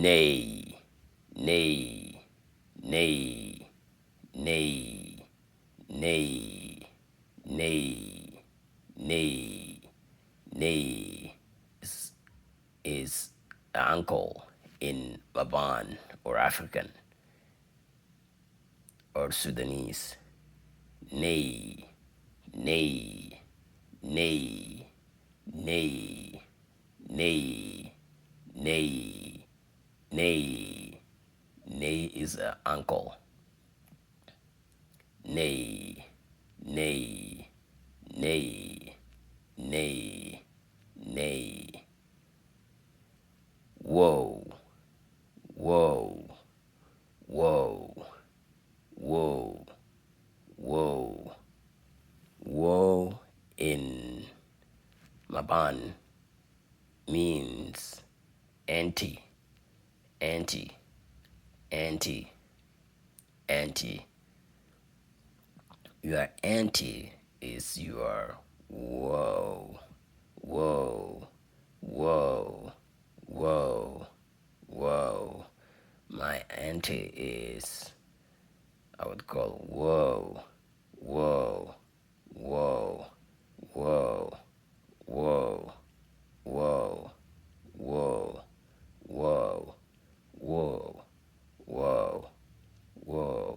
Neey, neey, neey, neey, neey, neey, neey, neey is uncle in Mabaan or African or Sudanese. Neey, neey, neey, neey, neey, neey, neey. Neey is an uncle. Neey, neey, neey, neey, neey. Whoa, whoa, whoa, whoa, whoa, whoa in Mabaan means anti, anti, anti, anti. Your auntie is your whoa, whoa, whoa, whoa, whoa. My auntie is, I would call whoa, whoa, whoa, whoa, whoa, whoa, whoa, whoa, whoa, whoa, whoa.